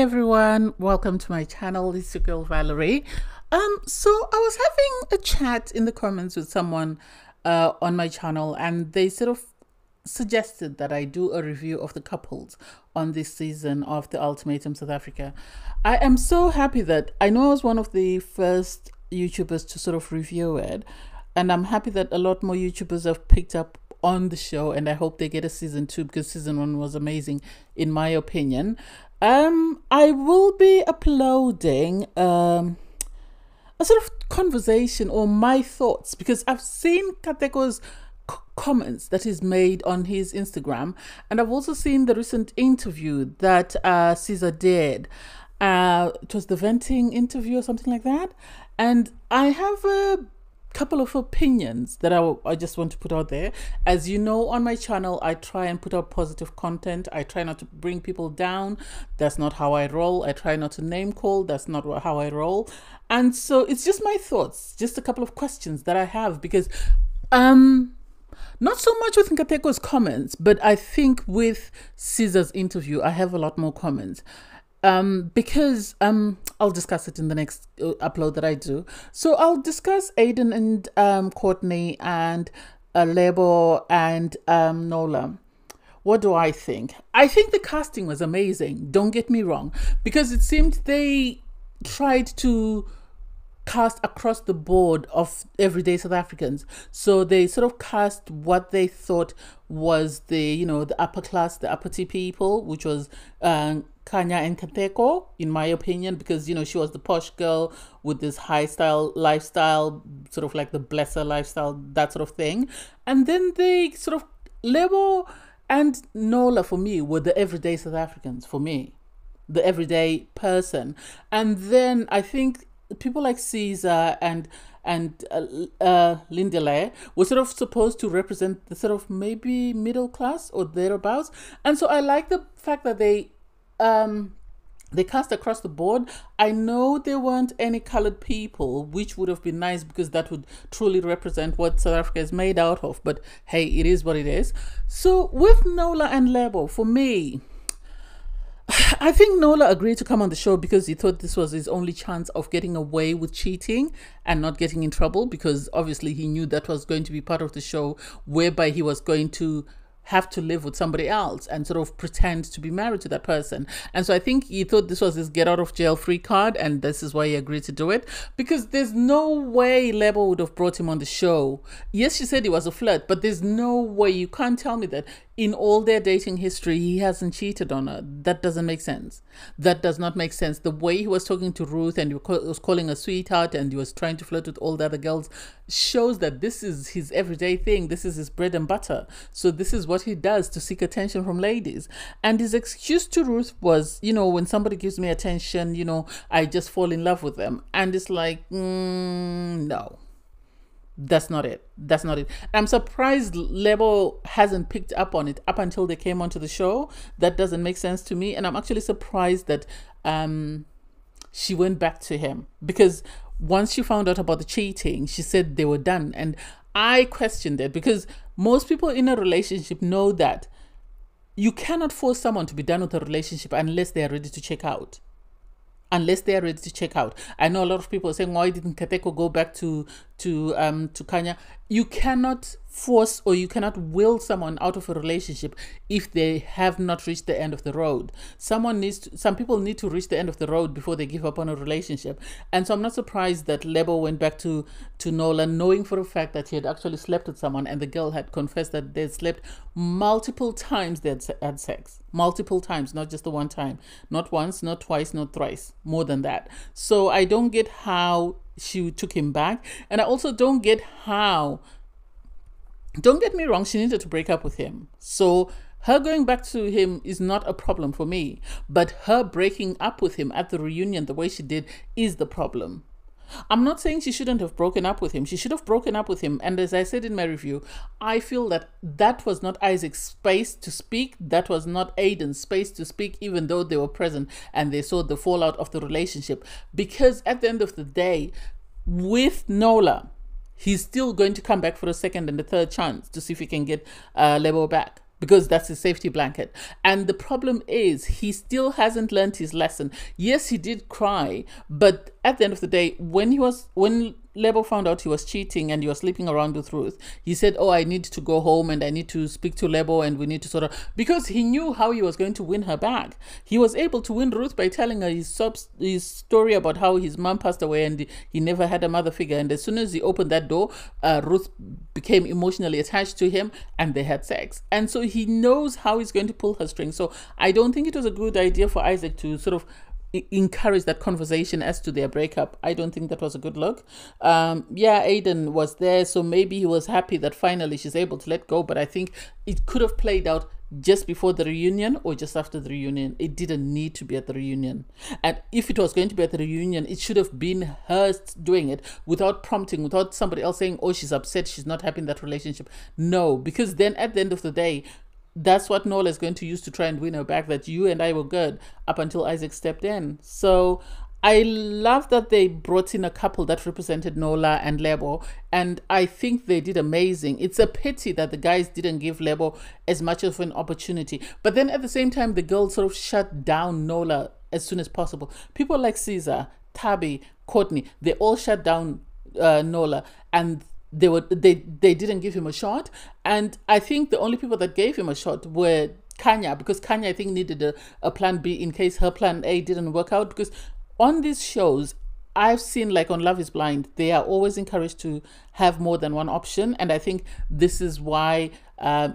everyone, welcome to my channel. It's your girl Valerie. So I was having a chat in the comments with someone on my channel, and they sort of suggested that I do a review of the couples on this season of the Ultimatum South Africa. I am so happy that I know I was one of the first YouTubers to sort of review it, and I'm happy that a lot more YouTubers have picked up on the show, and I hope they get a season 2 because season 1 was amazing in my opinion. I will be uploading a sort of conversation or my thoughts, because I've seen Kateko's comments that he's made on his Instagram, and I've also seen the recent interview that Caesar did. It was the venting interview or something like that, and I have a couple of opinions that I just want to put out there. As you know, on my channel I try and put out positive content. I try not to bring people down. That's not how I roll. I try not to name call. That's not how I roll. And so it's just my thoughts, just a couple of questions that I have, because not so much with Nkateko's comments, but I think with Caesar's interview I have a lot more comments. Because I'll discuss it in the next upload that I do. So I'll discuss Aiden and Courtney and Lebo and Nola. What do I think? I think the casting was amazing, don't get me wrong, because it seemed they tried to cast across the board of everyday South Africans. So they sort of cast what they thought was the upper class, the uppity people, which was Kanya and Kateko, in my opinion, because she was the posh girl with this high style lifestyle, sort of like the blesser lifestyle, that sort of thing. And then they sort of Lebo and Nola, for me, were the everyday South Africans, for me, the everyday person. And then I think people like Caesar and Lindele were sort of supposed to represent the sort of maybe middle class or thereabouts. And so I like the fact that they cast across the board. I know there weren't any colored people, which would have been nice because that would truly represent what South Africa is made out of. But hey, it is what it is. So with Nola and Lebo, for me, I think Nola agreed to come on the show because he thought this was his only chance of getting away with cheating and not getting in trouble, because obviously he knew that was going to be part of the show, whereby he was going to have to live with somebody else and sort of pretend to be married to that person. And so I think he thought this was his get out of jail free card, and this is why he agreed to do it, because there's no way Lebo would have brought him on the show. Yes, she said he was a flirt, but there's no way. You can't tell me that in all their dating history he hasn't cheated on her. That doesn't make sense. That does not make sense. The way he was talking to Ruth and he was calling her sweetheart and he was trying to flirt with all the other girls shows that this is his everyday thing. This is his bread and butter. So this is what he does to seek attention from ladies. And his excuse to Ruth was, when somebody gives me attention, I just fall in love with them. And it's like, no. That's not it. That's not it. I'm surprised Lebo hasn't picked up on it up until they came onto the show. That doesn't make sense to me. And I'm actually surprised that she went back to him, because once she found out about the cheating, she said they were done. And I questioned it, because most people in a relationship know that you cannot force someone to be done with a relationship unless they are ready to check out. Unless they are ready to check out. I know a lot of people are saying, why didn't Kateko go back to Kanya? You cannot force or you cannot will someone out of a relationship if they have not reached the end of the road. Some people need to reach the end of the road before they give up on a relationship. And so I'm not surprised that Lebo went back to Nolan, knowing for a fact that he had actually slept with someone, and the girl had confessed that they had slept multiple times. They had sex multiple times, not just the one time, not once, not twice, not thrice, more than that. So I don't get how she took him back, and I also don't get how, don't get me wrong, she needed to break up with him. So her going back to him is not a problem for me, but her breaking up with him at the reunion the way she did is the problem. I'm not saying she shouldn't have broken up with him. She should have broken up with him. And as I said in my review, I feel that that was not Isaac's space to speak. That was not Aiden's space to speak, even though they were present and they saw the fallout of the relationship. Because at the end of the day, with Nola, he's still going to come back for a second and a third chance to see if he can get Lebo back. because that's his safety blanket. And the problem is he still hasn't learned his lesson. Yes, he did cry, but at the end of the day, when Lebo found out he was cheating and he was sleeping around with Ruth, he said, oh, I need to go home and I need to speak to Lebo and we need to sort of, because he knew how he was going to win her back. He was able to win Ruth by telling her his story about how his mom passed away and he never had a mother figure. And as soon as he opened that door, Ruth became emotionally attached to him and they had sex. And so he knows how he's going to pull her string. So I don't think it was a good idea for Isaac to sort of encourage that conversation as to their breakup. I don't think that was a good look. Yeah, Aiden was there, so maybe he was happy that finally she's able to let go, but I think it could have played out just before the reunion or just after the reunion. It didn't need to be at the reunion. And if it was going to be at the reunion, it should have been her doing it without prompting, without somebody else saying, oh, she's upset, she's not happy in that relationship. No, because then at the end of the day, that's what Nola is going to use to try and win her back, that you and I were good up until Isaac stepped in. So I love that they brought in a couple that represented Nola and Lebo, and I think they did amazing. It's a pity that the guys didn't give Lebo as much of an opportunity. But then at the same time, the girls sort of shut down Nola as soon as possible. People like Caesar, Tabby, Courtney, they all shut down Nola, and they didn't give him a shot. And I think the only people that gave him a shot were Kanya, because Kanya, I think, needed a plan B in case her plan A didn't work out. Because on these shows, I've seen, like on Love is Blind, they are always encouraged to have more than one option. And I think this is why Kanya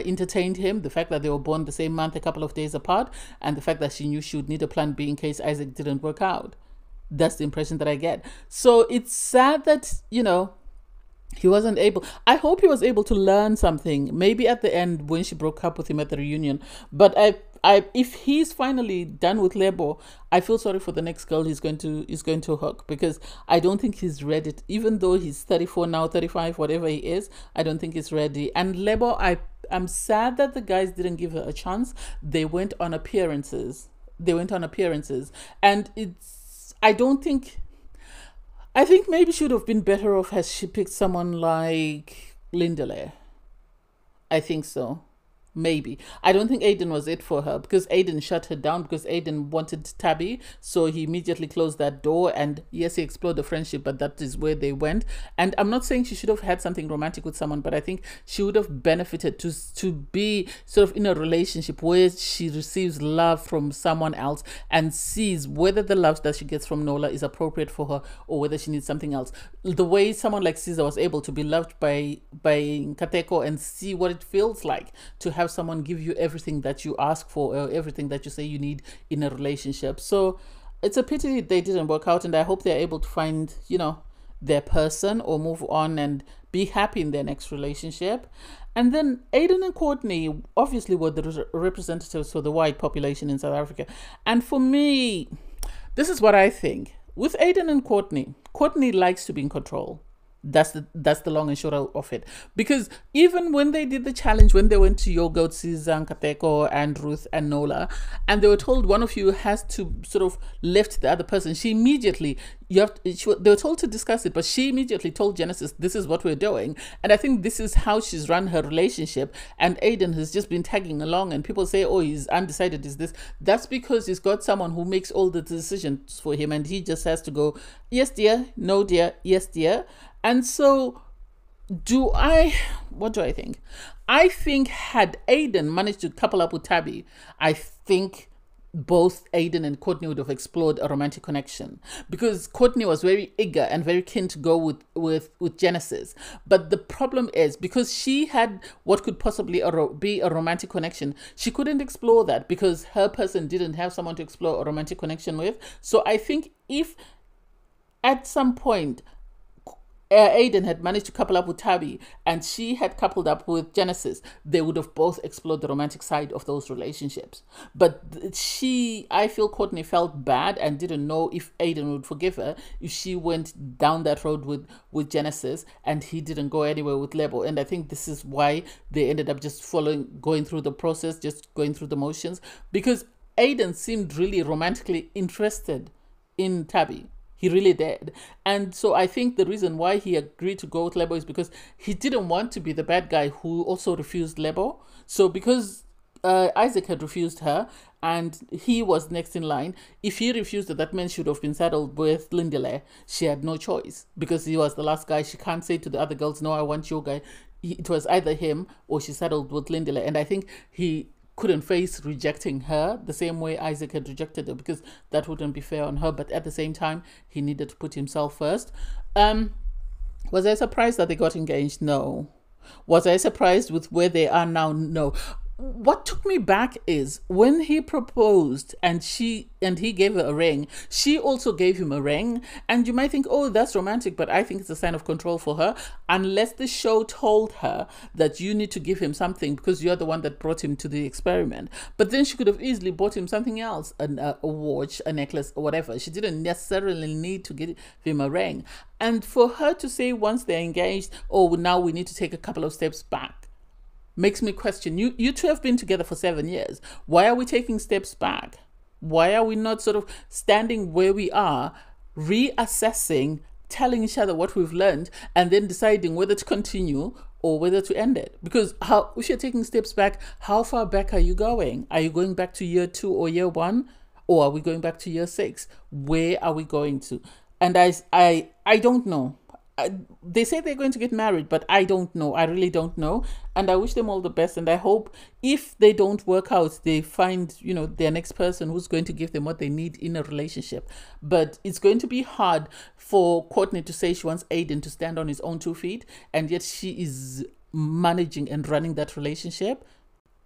entertained him, the fact that they were born the same month, a couple of days apart, and the fact that she knew she would need a plan B in case Isaac didn't work out. That's the impression that I get. So it's sad that, you know, he wasn't able. I hope he was able to learn something, maybe at the end when she broke up with him at the reunion. But if he's finally done with Lebo, I feel sorry for the next girl he's going to hook, because I don't think he's ready. Even though he's 34 now, 35, whatever he is, I don't think he's ready. And Lebo, I'm sad that the guys didn't give her a chance. They went on appearances. And I think maybe she would have been better off had she picked someone like Lindele. I think so. Maybe. I don't think Aiden was it for her, because Aiden shut her down, because Aiden wanted Tabby. So he immediately closed that door, and yes, he explored the friendship, but that is where they went. And I'm not saying she should have had something romantic with someone, but I think she would have benefited to be sort of in a relationship where she receives love from someone else and sees whether the love that she gets from Nola is appropriate for her or whether she needs something else. The way someone like Caesar was able to be loved by Nkateko and see what it feels like to have someone give you everything that you ask for or everything that you say you need in a relationship. So it's a pity they didn't work out, and I hope they're able to find, you know, their person or move on and be happy in their next relationship. And then Aiden and Courtney obviously were the representatives for the white population in South Africa. And for me, this is what I think. With Aiden and Courtney likes to be in control. That's the long and short of it. Because even when they did the challenge, when they went to Yo Goat, Caesar, Nkateko, and Ruth and Nola, and they were told one of you has to sort of lift the other person, she immediately, they were told to discuss it, but she immediately told Genesis, this is what we're doing. And I think this is how she's run her relationship. And Aiden has just been tagging along, and people say, oh, he's undecided, is this? That's because he's got someone who makes all the decisions for him, and he just has to go, yes, dear, no, dear, yes, dear. And so what do I think? I think had Aiden managed to couple up with Tabby, I think both Aiden and Courtney would have explored a romantic connection, because Courtney was very eager and very keen to go with Genesis. But the problem is, because she had what could possibly be a romantic connection, she couldn't explore that because her person didn't have someone to explore a romantic connection with. So I think if at some point Aiden had managed to couple up with Tabby and she had coupled up with Genesis, they would have both explored the romantic side of those relationships. But I feel Courtney felt bad and didn't know if Aiden would forgive her if she went down that road with Genesis and he didn't go anywhere with Lebo. And I think this is why they ended up just going through the process, just going through the motions, because Aiden seemed really romantically interested in Tabby. He really did. And so I think the reason why he agreed to go with Lebo is because he didn't want to be the bad guy who also refused Lebo. So because Isaac had refused her and he was next in line, if he refused her, that meant she would have been saddled with Lindile. She had no choice because he was the last guy. She can't say to the other girls, no, I want your guy. It was either him or she settled with Lindile. And I think he couldn't face rejecting her the same way Isaac had rejected her, because that wouldn't be fair on her. But at the same time, he needed to put himself first. Was I surprised that they got engaged? No. Was I surprised with where they are now? No. What took me back is when he proposed and he gave her a ring, she also gave him a ring. And you might think, oh, that's romantic, but I think it's a sign of control for her. Unless the show told her that you need to give him something because you're the one that brought him to the experiment. But then she could have easily bought him something else, a watch, a necklace, or whatever. She didn't necessarily need to give him a ring. And for her to say once they're engaged, oh, now we need to take a couple of steps back, makes me question. You two have been together for 7 years. Why are we taking steps back? Why are we not sort of standing where we are, reassessing, telling each other what we've learned, and then deciding whether to continue or whether to end it? Because if you're taking steps back, how far back are you going? Are you going back to year 2 or year 1? Or are we going back to year 6? Where are we going to? And I don't know. They say they're going to get married, but I don't know. I really don't know. And I wish them all the best. And I hope if they don't work out, they find, their next person who's going to give them what they need in a relationship. But it's going to be hard for Courtney to say she wants Aiden to stand on his own 2 feet, and yet she is managing and running that relationship.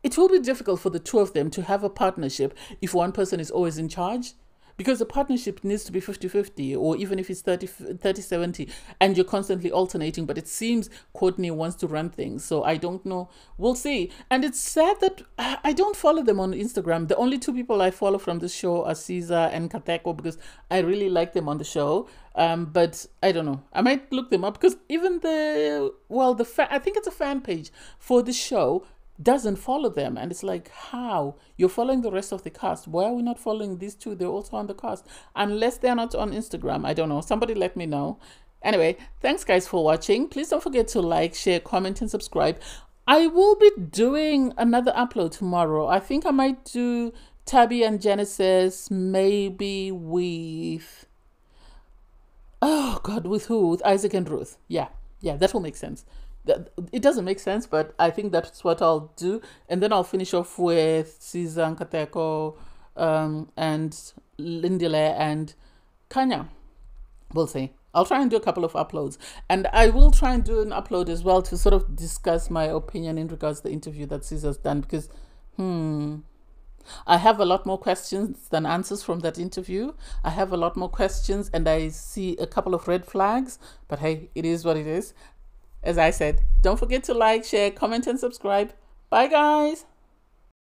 It will be difficult for the two of them to have a partnership if one person is always in charge. Because the partnership needs to be 50-50, or even if it's 30-70, and you're constantly alternating. But it seems Courtney wants to run things. So I don't know. We'll see. And it's sad that I don't follow them on Instagram. The only 2 people I follow from this show are Caesar and Kateko, because I really like them on the show. But I don't know. I might look them up, because even I think it's a fan page for the show doesn't follow them. And it's like, how? You're following the rest of the cast. Why are we not following these 2? They're also on the cast. Unless they're not on Instagram. I don't know. Somebody let me know. Anyway, thanks guys for watching. Please don't forget to like, share, comment, and subscribe. I will be doing another upload tomorrow. I think I might do Tabby and Genesis, maybe with... oh God, with who? With Isaac and Ruth. Yeah, that will make sense. It doesn't make sense, but I think that's what I'll do. And then I'll finish off with Caesar and Kateko, and Lindile and Kanya. We'll see. I'll try and do a couple of uploads. And I will try and do an upload as well to sort of discuss my opinion in regards to the interview that Caesar's done. Because, I have a lot more questions than answers from that interview. I have a lot more questions and I see a couple of red flags. But hey, it is what it is. As I said, don't forget to like, share, comment, and subscribe. Bye, guys.